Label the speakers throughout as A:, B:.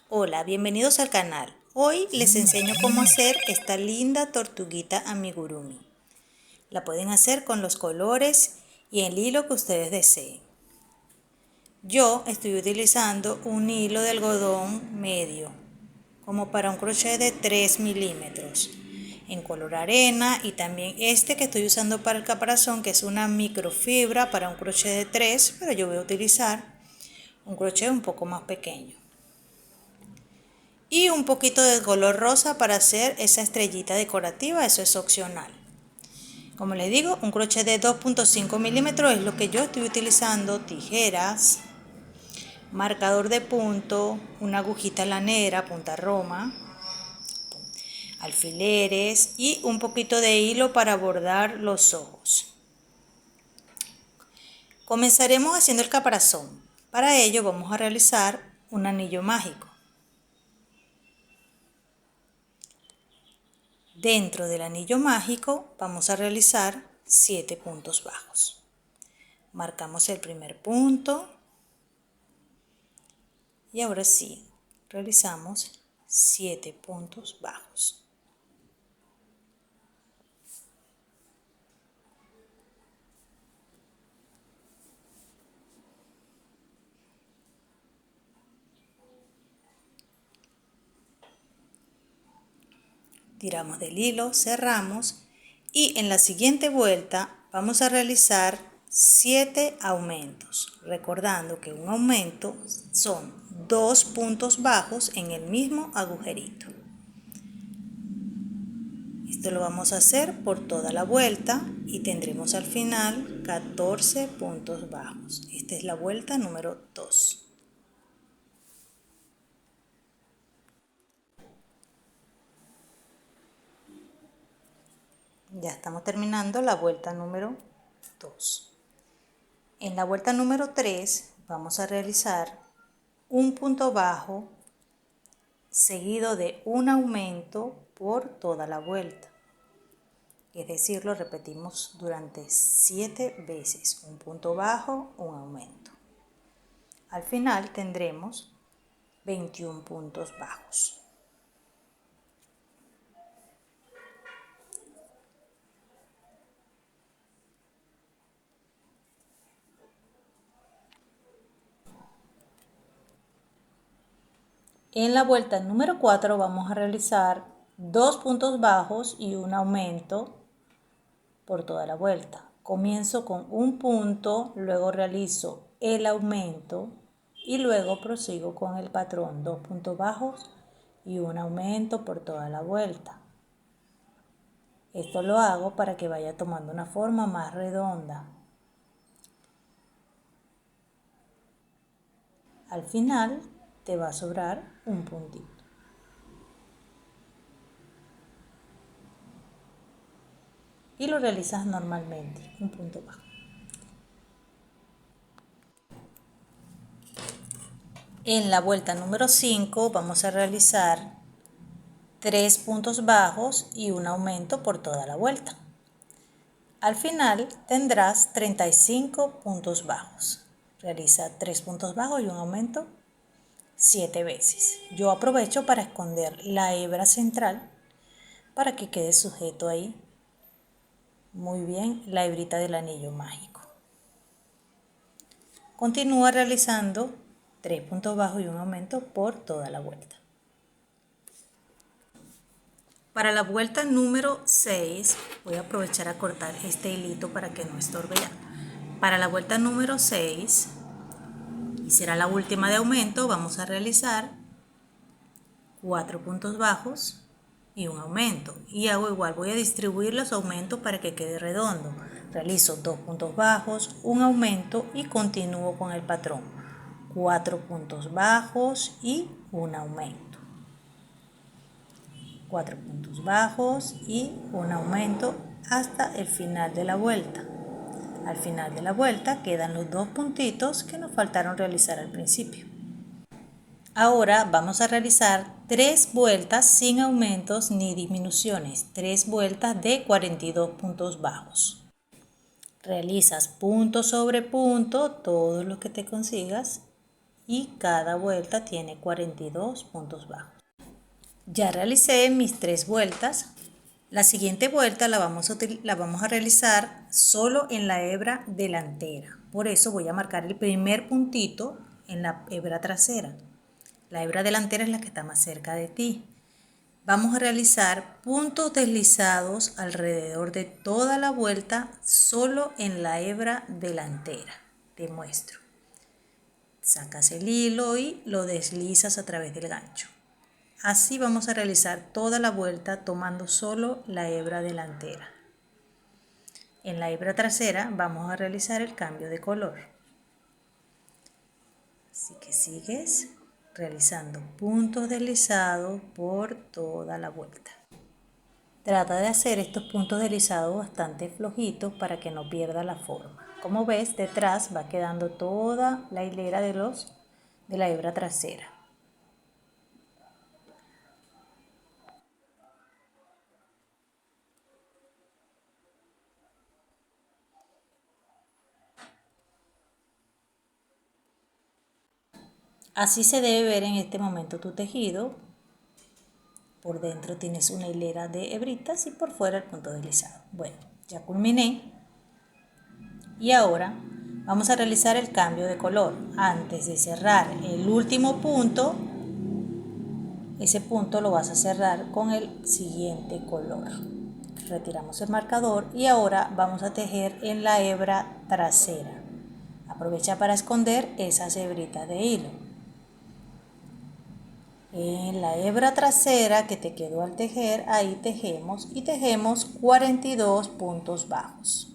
A: Hola, bienvenidos al canal. Hoy les enseño cómo hacer esta linda tortuguita amigurumi. La pueden hacer con los colores y el hilo que ustedes deseen. Yo estoy utilizando un hilo de algodón medio, como para un crochet de 3 milímetros, en color arena, y también este que estoy usando para el caparazón, que es una microfibra para un crochet de 3, pero yo voy a utilizar un crochet un poco más pequeño. Y un poquito de color rosa para hacer esa estrellita decorativa, eso es opcional. Como les digo, un crochet de 2.5 milímetros es lo que yo estoy utilizando, tijeras, marcador de punto, una agujita lanera, punta roma, alfileres y un poquito de hilo para bordar los ojos. Comenzaremos haciendo el caparazón. Para ello vamos a realizar un anillo mágico. Dentro del anillo mágico vamos a realizar 7 puntos bajos. Marcamos el primer punto y ahora sí realizamos 7 puntos bajos. Tiramos del hilo, cerramos y en la siguiente vuelta vamos a realizar 7 aumentos, recordando que un aumento son 2 puntos bajos en el mismo agujerito. Esto lo vamos a hacer por toda la vuelta y tendremos al final 14 puntos bajos. Esta es la vuelta número 2. Ya estamos terminando la vuelta número 2. En la vuelta número 3 vamos a realizar un punto bajo seguido de un aumento por toda la vuelta. Es decir, lo repetimos durante 7 veces, un punto bajo, un aumento. Al final tendremos 21 puntos bajos. En la vuelta número 4 vamos a realizar 2 puntos bajos y un aumento por toda la vuelta. Comienzo con un punto, luego realizo el aumento y luego prosigo con el patrón, 2 puntos bajos y un aumento por toda la vuelta. Esto lo hago para que vaya tomando una forma más redonda. Al final te va a sobrar un puntito. Y lo realizas normalmente, un punto bajo. En la vuelta número 5 vamos a realizar 3 puntos bajos y un aumento por toda la vuelta. Al final tendrás 35 puntos bajos. Realiza 3 puntos bajos y un aumento 7 veces. Yo aprovecho para esconder la hebra central para que quede sujeto ahí muy bien la hebrita del anillo mágico. Continúa realizando 3 puntos bajos y un aumento por toda la vuelta. Para la vuelta número 6 voy a aprovechar a cortar este hilito para que no estorbe ya. Para la vuelta número 6, y será la última de aumento, vamos a realizar 4 puntos bajos y un aumento. Y hago igual, voy a distribuir los aumentos para que quede redondo. Realizo 2 puntos bajos, un aumento y continúo con el patrón. 4 puntos bajos y un aumento. 4 puntos bajos y un aumento hasta el final de la vuelta. Al final de la vuelta quedan los 2 puntitos que nos faltaron realizar al principio. Ahora vamos a realizar 3 vueltas sin aumentos ni disminuciones, 3 vueltas de 42 puntos bajos. Realizas punto sobre punto, todo lo que te consigas, y cada vuelta tiene 42 puntos bajos. Ya realicé mis 3 vueltas. La siguiente vuelta la vamos a realizar solo en la hebra delantera. Por eso voy a marcar el primer puntito en la hebra trasera. La hebra delantera es la que está más cerca de ti. Vamos a realizar puntos deslizados alrededor de toda la vuelta solo en la hebra delantera. Te muestro. Sacas el hilo y lo deslizas a través del gancho. Así vamos a realizar toda la vuelta tomando solo la hebra delantera. En la hebra trasera vamos a realizar el cambio de color. Así que sigues realizando puntos deslizados por toda la vuelta. Trata de hacer estos puntos deslizados bastante flojitos para que no pierda la forma. Como ves, detrás va quedando toda la hilera de la hebra trasera. Así se debe ver en este momento tu tejido. Por dentro tienes una hilera de hebritas y por fuera el punto deslizado. Bueno, ya culminé. Y ahora vamos a realizar el cambio de color. Antes de cerrar el último punto, ese punto lo vas a cerrar con el siguiente color. Retiramos el marcador y ahora vamos a tejer en la hebra trasera. Aprovecha para esconder esas hebritas de hilo. En la hebra trasera que te quedó al tejer, ahí tejemos y tejemos 42 puntos bajos.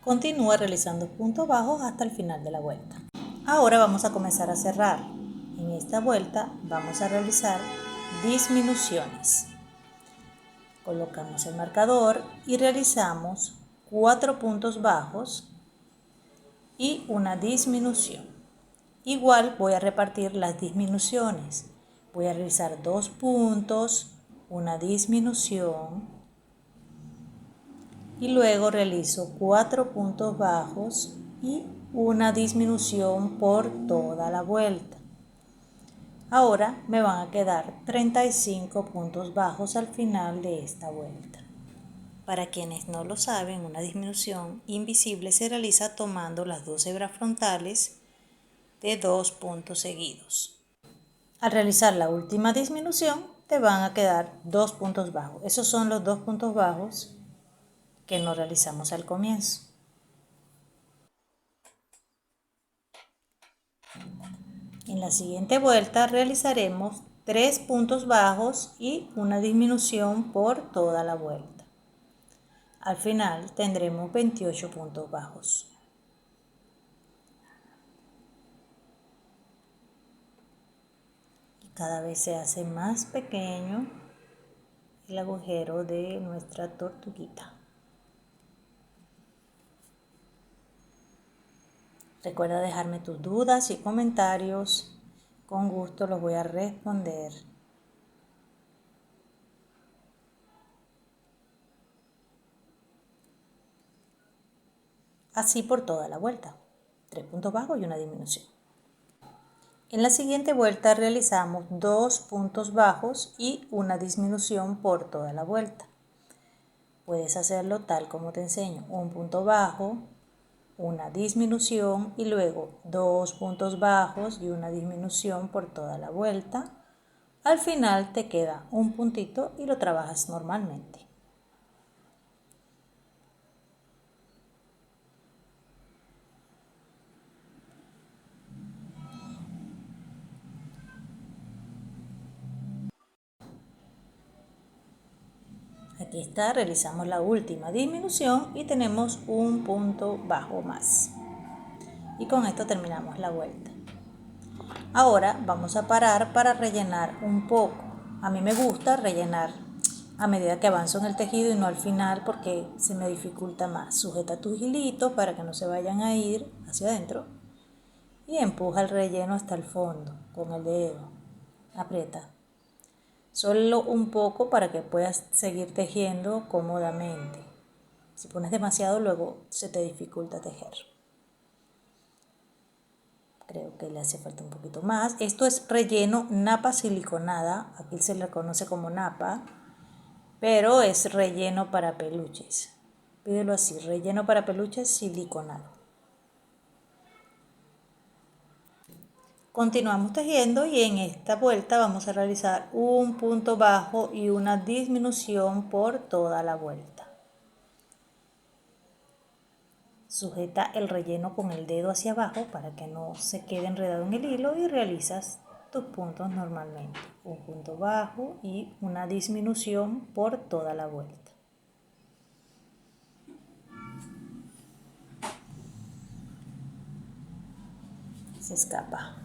A: Continúa realizando puntos bajos hasta el final de la vuelta. Ahora vamos a comenzar a cerrar. En esta vuelta vamos a realizar disminuciones. Colocamos el marcador y realizamos 4 puntos bajos y una disminución. Igual voy a repartir las disminuciones. Voy a realizar 2 puntos, una disminución y luego realizo 4 puntos bajos y una disminución por toda la vuelta. Ahora me van a quedar 35 puntos bajos al final de esta vuelta. Para quienes no lo saben, una disminución invisible se realiza tomando las 2 hebras frontales de 2 puntos seguidos. Al realizar la última disminución te van a quedar 2 puntos bajos. Esos son los 2 puntos bajos que no realizamos al comienzo. En la siguiente vuelta realizaremos 3 puntos bajos y una disminución por toda la vuelta. Al final tendremos 28 puntos bajos. Y cada vez se hace más pequeño el agujero de nuestra tortuguita. Recuerda dejarme tus dudas y comentarios. Con gusto los voy a responder. Así por toda la vuelta. 3 puntos bajos y una disminución. En la siguiente vuelta realizamos 2 puntos bajos y una disminución por toda la vuelta. Puedes hacerlo tal como te enseño. Un punto bajo, una disminución y luego 2 puntos bajos y una disminución por toda la vuelta. Al final te queda un puntito y lo trabajas normalmente. Aquí está, realizamos la última disminución y tenemos un punto bajo más. Y con esto terminamos la vuelta. Ahora vamos a parar para rellenar un poco. A mí me gusta rellenar a medida que avanzo en el tejido y no al final porque se me dificulta más. Sujeta tus hilitos para que no se vayan a ir hacia adentro. y empuja el relleno hasta el fondo con el dedo. Aprieta. Solo un poco para que puedas seguir tejiendo cómodamente. Si pones demasiado, luego se te dificulta tejer. Creo que le hace falta un poquito más. Esto es relleno napa siliconada. Aquí se le conoce como napa, pero es relleno para peluches. Pídelo así, relleno para peluches siliconado. Continuamos tejiendo y en esta vuelta vamos a realizar un punto bajo y una disminución por toda la vuelta. Sujeta el relleno con el dedo hacia abajo para que no se quede enredado en el hilo y realizas tus puntos normalmente. Un punto bajo y una disminución por toda la vuelta. Se escapa.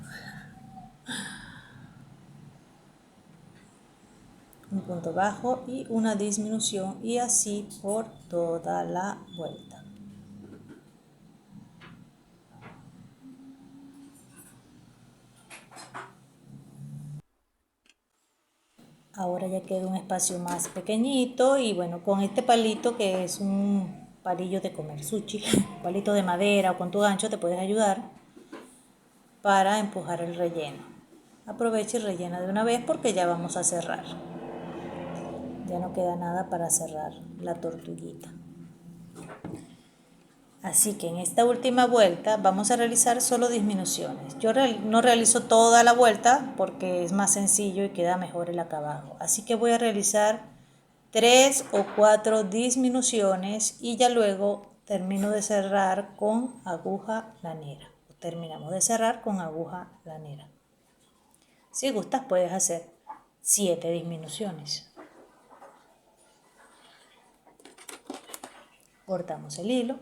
A: Un punto bajo y una disminución y así por toda la vuelta. Ahora ya queda un espacio más pequeñito y bueno, con este palito que es un palillo de comer sushi, palito de madera o con tu gancho te puedes ayudar para empujar el relleno. Aprovecha y rellena de una vez porque ya vamos a cerrar. Ya no queda nada para cerrar la tortuguita. Así que en esta última vuelta vamos a realizar solo disminuciones. Yo no realizo toda la vuelta porque es más sencillo y queda mejor el acabado. Así que voy a realizar 3 o 4 disminuciones y ya luego termino de cerrar con aguja lanera. Terminamos de cerrar con aguja lanera. Si gustas puedes hacer 7 disminuciones. Cortamos el hilo,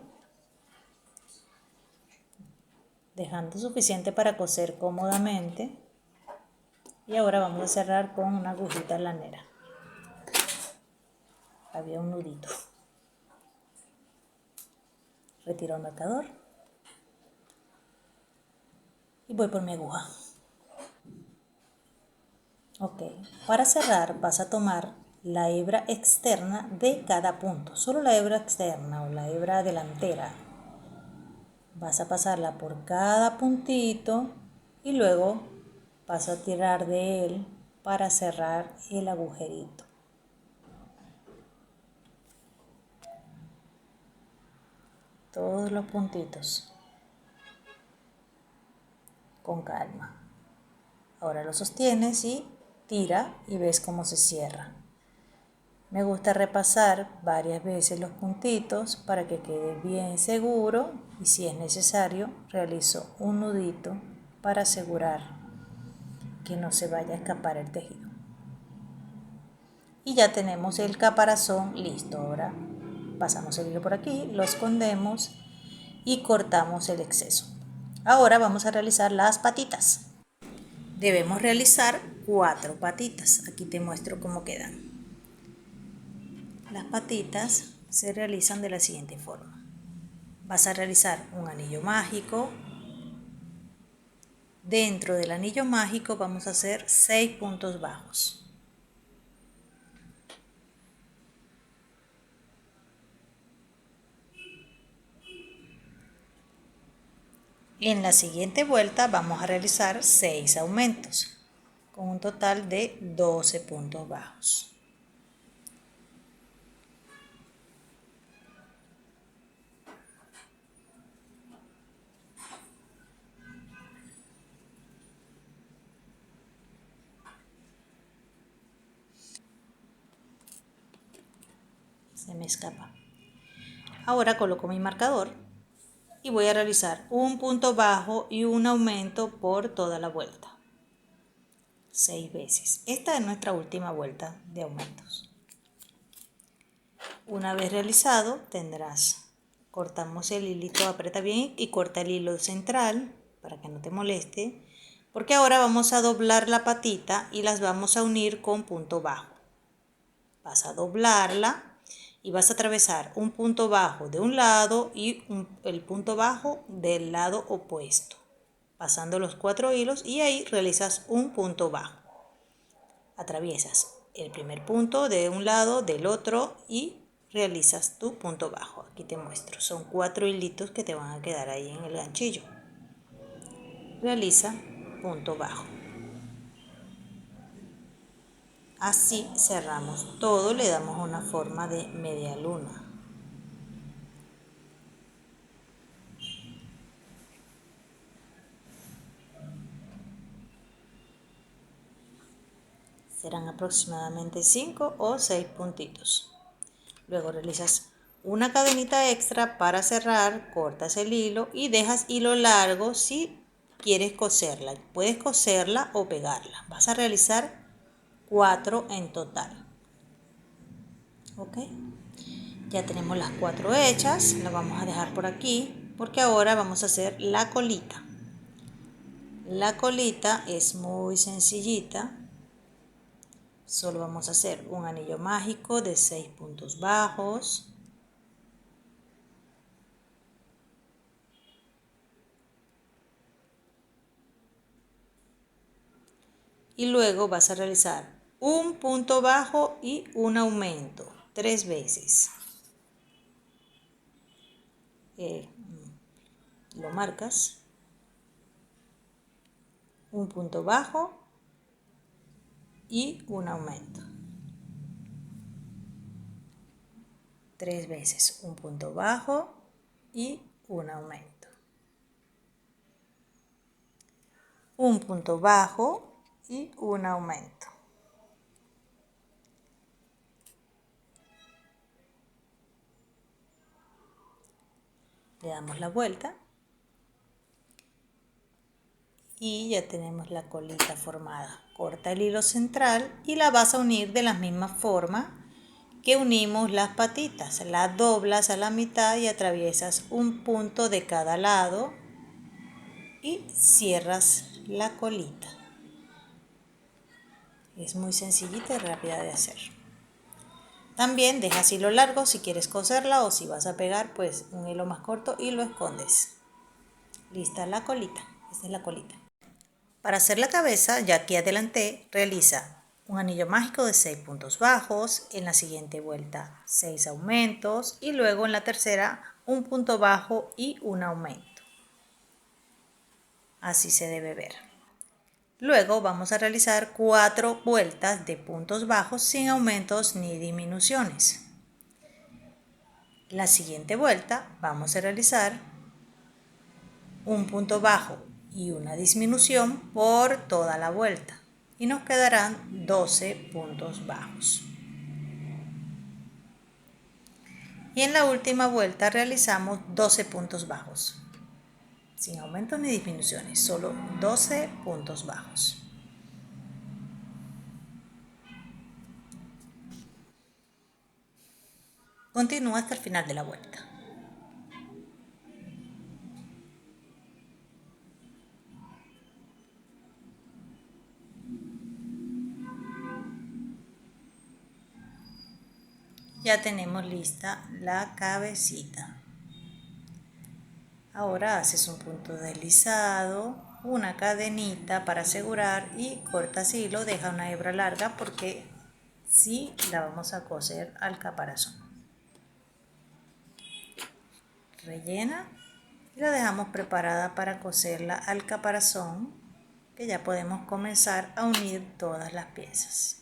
A: dejando suficiente para coser cómodamente. Y ahora vamos a cerrar con una agujita lanera. Había un nudito. Retiro el marcador y voy por mi aguja. Ok, para cerrar vas a tomar la hebra externa de cada punto, solo la hebra externa o la hebra delantera. Vas a pasarla por cada puntito y luego vas a tirar de él para cerrar el agujerito. Todos los puntitos con calma. Ahora lo sostienes y tira y ves cómo se cierra. Me gusta repasar varias veces los puntitos para que quede bien seguro y si es necesario realizo un nudito para asegurar que no se vaya a escapar el tejido. Y ya tenemos el caparazón listo. Ahora pasamos el hilo por aquí, lo escondemos y cortamos el exceso. Ahora vamos a realizar las patitas. Debemos realizar 4 patitas. Aquí te muestro cómo quedan. Las patitas se realizan de la siguiente forma. Vas a realizar un anillo mágico. Dentro del anillo mágico vamos a hacer 6 puntos bajos. En la siguiente vuelta vamos a realizar 6 aumentos, con un total de 12 puntos bajos. Se me escapa. Ahora coloco mi marcador y voy a realizar un punto bajo y un aumento por toda la vuelta. 6 veces. Esta es nuestra última vuelta de aumentos. Una vez realizado cortamos el hilito, aprieta bien y corta el hilo central para que no te moleste, porque ahora vamos a doblar la patita y las vamos a unir con punto bajo. Vas a doblarla y vas a atravesar un punto bajo de un lado y el punto bajo del lado opuesto. pasando los 4 hilos y ahí realizas un punto bajo. Atraviesas el primer punto de un lado, del otro y realizas tu punto bajo. Aquí te muestro, son 4 hilitos que te van a quedar ahí en el ganchillo. Realiza punto bajo. Así cerramos todo, le damos una forma de media luna. Serán aproximadamente 5 o 6 puntitos. Luego realizas una cadenita extra para cerrar, cortas el hilo y dejas hilo largo si quieres coserla. Puedes coserla o pegarla. Vas a realizar 4 en total. ¿Ok? Ya tenemos las 4 hechas, las vamos a dejar por aquí porque ahora vamos a hacer la colita. La colita es muy sencillita. Solo vamos a hacer un anillo mágico de 6 puntos bajos. Y luego vas a realizar un punto bajo y un aumento 3 veces. Lo marcas, un punto bajo y un aumento. 3 veces un punto bajo y un aumento. Un punto bajo y un aumento. Le damos la vuelta y ya tenemos la colita formada. Corta el hilo central y la vas a unir de la misma forma que unimos las patitas. La doblas a la mitad y atraviesas un punto de cada lado y cierras la colita. Es muy sencillita y rápida de hacer. También dejas hilo largo si quieres coserla o si vas a pegar, pues un hilo más corto y lo escondes. Lista la colita. Esta es la colita. Para hacer la cabeza, ya aquí adelanté, realiza un anillo mágico de 6 puntos bajos, en la siguiente vuelta 6 aumentos y luego en la tercera un punto bajo y un aumento. Así se debe ver. Luego vamos a realizar 4 vueltas de puntos bajos sin aumentos ni disminuciones. La siguiente vuelta vamos a realizar un punto bajo y una disminución por toda la vuelta y nos quedarán 12 puntos bajos. Y en la última vuelta realizamos 12 puntos bajos, sin aumentos ni disminuciones, solo 12 puntos bajos. Continúa hasta el final de la vuelta. Ya tenemos lista la cabecita. Ahora haces un punto deslizado, una cadenita para asegurar y cortas hilo, deja una hebra larga porque sí la vamos a coser al caparazón. Rellena y la dejamos preparada para coserla al caparazón, que ya podemos comenzar a unir todas las piezas.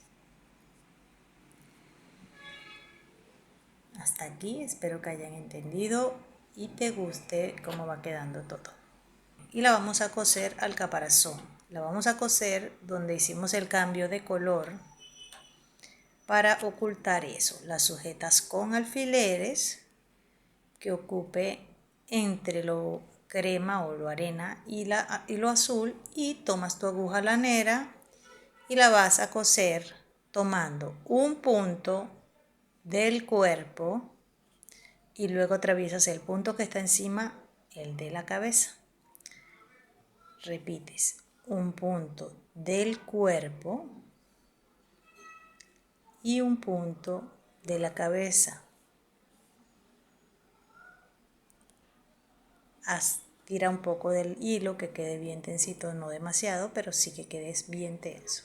A: Hasta aquí espero que hayan entendido y te guste cómo va quedando todo. Y la vamos a coser al caparazón. La vamos a coser donde hicimos el cambio de color para ocultar eso. La sujetas con alfileres que ocupe entre lo crema o lo arena y lo azul y tomas tu aguja lanera y la vas a coser tomando un punto del cuerpo y luego atraviesas el punto que está encima, el de la cabeza. Repites un punto del cuerpo y un punto de la cabeza Tira un poco del hilo que quede bien tensito, no demasiado, pero sí que quede bien tenso.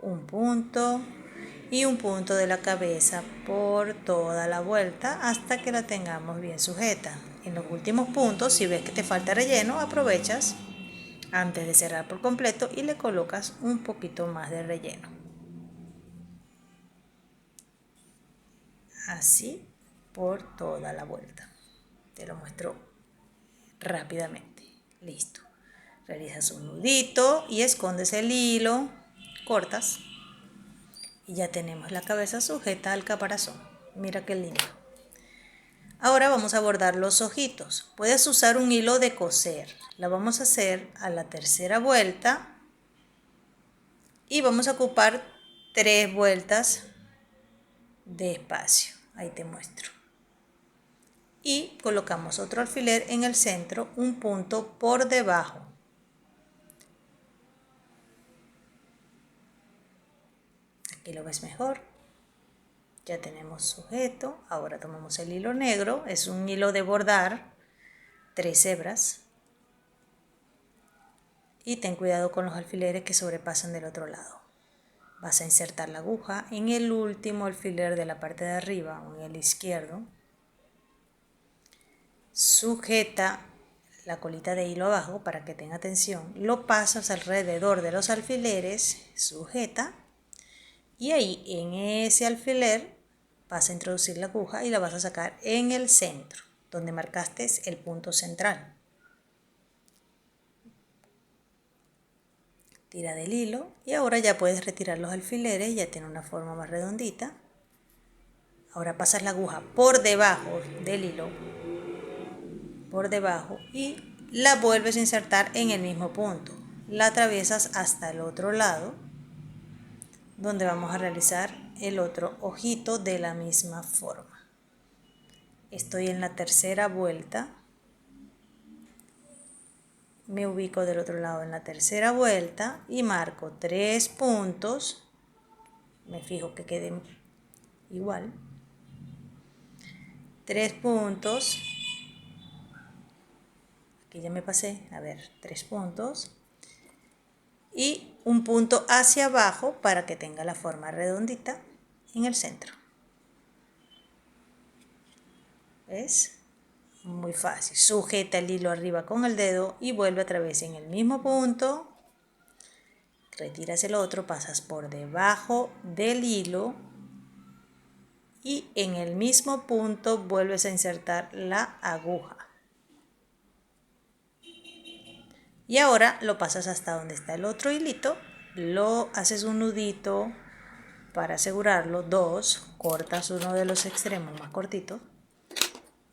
A: Un punto y un punto de la cabeza por toda la vuelta hasta que la tengamos bien sujeta. En los últimos puntos, si ves que te falta relleno, aprovechas antes de cerrar por completo y le colocas un poquito más de relleno. Así por toda la vuelta. Te lo muestro rápidamente. Listo. Realizas un nudito y escondes el hilo, cortas y ya tenemos la cabeza sujeta al caparazón. Mira qué lindo. Ahora vamos a bordar los ojitos. Puedes usar un hilo de coser. La vamos a hacer a la tercera vuelta y vamos a ocupar 3 vueltas de espacio. Ahí te muestro. Y colocamos otro alfiler en el centro, un punto por debajo. Aquí lo ves mejor. Ya tenemos sujeto. Ahora tomamos el hilo negro, es un hilo de bordar, 3 hebras. Y ten cuidado con los alfileres que sobrepasan del otro lado. Vas a insertar la aguja en el último alfiler de la parte de arriba, o en el izquierdo. Sujeta la colita de hilo abajo para que tenga tensión. Lo pasas alrededor de los alfileres, sujeta. Y ahí en ese alfiler vas a introducir la aguja y la vas a sacar en el centro, donde marcaste el punto central. Tira del hilo y ahora ya puedes retirar los alfileres, ya tiene una forma más redondita. Ahora pasas la aguja por debajo del hilo, por debajo, y la vuelves a insertar en el mismo punto. La atraviesas hasta el otro lado, donde vamos a realizar el otro ojito de la misma forma. Estoy en la tercera vuelta. Me ubico del otro lado en la tercera vuelta y marco 3 puntos. Me fijo que queden igual. 3 puntos. Aquí ya me pasé. A ver, 3 puntos. Y un punto hacia abajo para que tenga la forma redondita en el centro. ¿Ves? Muy fácil. Sujeta el hilo arriba con el dedo y vuelve otra vez en el mismo punto. Retiras el otro, pasas por debajo del hilo y en el mismo punto vuelves a insertar la aguja. Y ahora lo pasas hasta donde está el otro hilito, lo haces un nudito para asegurarlo, 2, cortas uno de los extremos más cortitos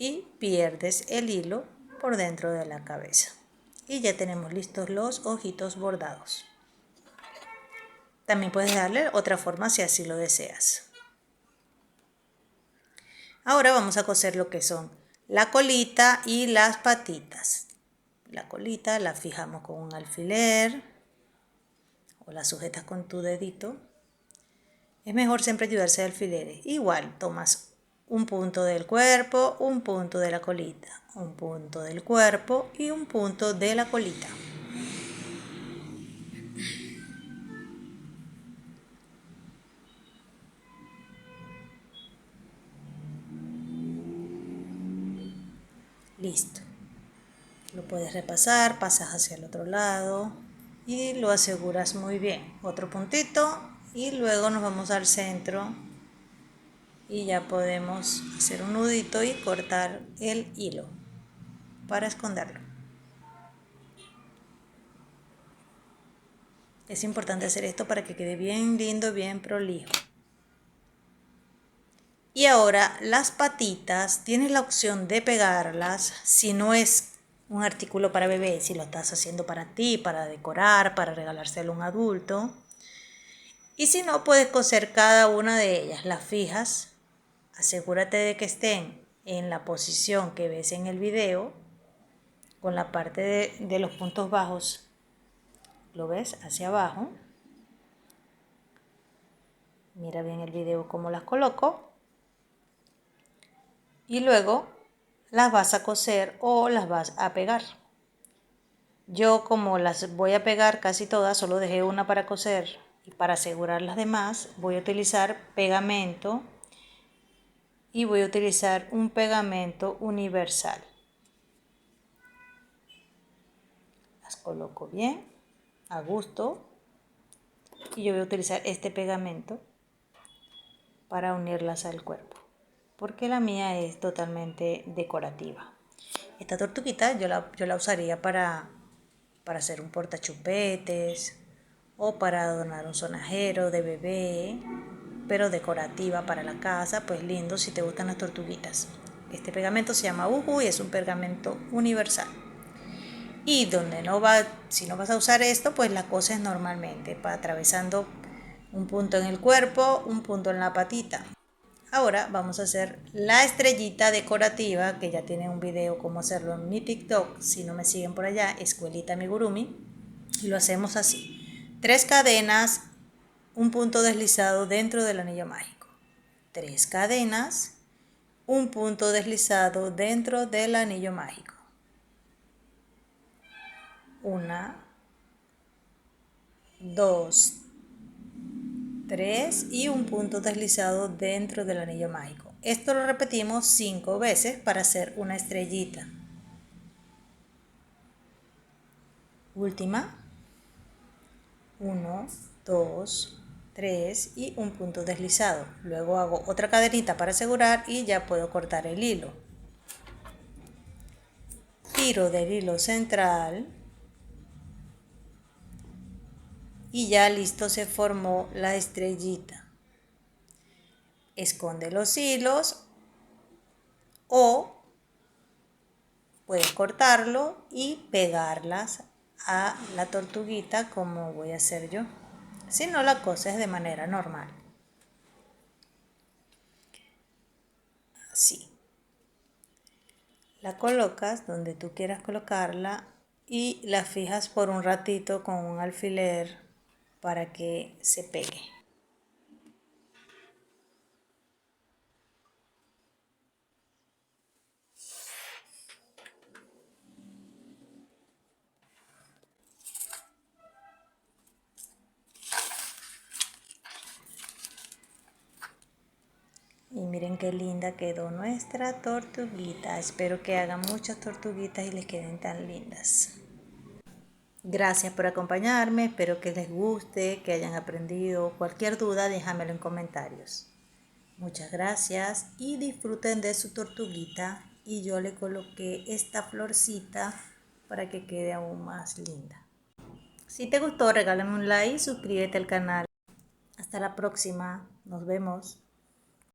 A: y pierdes el hilo por dentro de la cabeza. Y ya tenemos listos los ojitos bordados. También puedes darle otra forma si así lo deseas. Ahora vamos a coser lo que son la colita y las patitas. La colita la fijamos con un alfiler o la sujetas con tu dedito. Es mejor siempre ayudarse de alfileres. Igual tomas un punto del cuerpo, un punto de la colita, un punto del cuerpo y un punto de la colita. Listo. Lo puedes repasar, pasas hacia el otro lado y lo aseguras muy bien. Otro puntito y luego nos vamos al centro y ya podemos hacer un nudito y cortar el hilo para esconderlo. Es importante hacer esto para que quede bien lindo, bien prolijo. Y ahora las patitas, tienes la opción de pegarlas si no es un artículo para bebé, si lo estás haciendo para ti, para decorar, para regalárselo a un adulto. Y si no, puedes coser cada una de ellas, las fijas, asegúrate de que estén en la posición que ves en el video, con la parte de los puntos bajos, lo ves hacia abajo. Mira bien el video cómo las coloco. Y luego las vas a coser o las vas a pegar. Yo, como las voy a pegar casi todas, solo dejé una para coser, y para asegurar las demás voy a utilizar pegamento, y voy a utilizar un pegamento universal. Las coloco bien, a gusto, y yo voy a utilizar este pegamento para unirlas al cuerpo, porque la mía es totalmente decorativa. Esta tortuguita yo la usaría para hacer un portachupetes o para adornar un sonajero de bebé, pero decorativa para la casa, pues lindo si te gustan las tortuguitas. Este pegamento se llama Uhu y es un pegamento universal. Y donde no va, si no vas a usar esto, pues la coses normalmente, atravesando un punto en el cuerpo, un punto en la patita. Ahora vamos a hacer la estrellita decorativa, que ya tiene un video cómo hacerlo en mi TikTok. Si no me siguen por allá, Escuelita Amigurumi. Y lo hacemos así: 3 cadenas, un punto deslizado dentro del anillo mágico. 3 cadenas, un punto deslizado dentro del anillo mágico. 1, 2, 3 y un punto deslizado dentro del anillo mágico. Esto lo repetimos 5 veces para hacer una estrellita. Última. 1, 2, 3 y un punto deslizado. Luego hago otra cadenita para asegurar y ya puedo cortar el hilo. Tiro del hilo central y ya listo, se formó la estrellita. Esconde los hilos o puedes cortarlo y pegarlas a la tortuguita, como voy a hacer yo. Si no, la coses de manera normal. Así. La colocas donde tú quieras colocarla y la fijas por un ratito con un alfiler para que se pegue. Y miren qué linda quedó nuestra tortuguita. Espero que hagan muchas tortuguitas y les queden tan lindas. Gracias por acompañarme, espero que les guste, que hayan aprendido. Cualquier duda, déjamelo en comentarios. Muchas gracias y disfruten de su tortuguita. Y yo le coloqué esta florcita para que quede aún más linda. Si te gustó, regálame un like y suscríbete al canal. Hasta la próxima, nos vemos.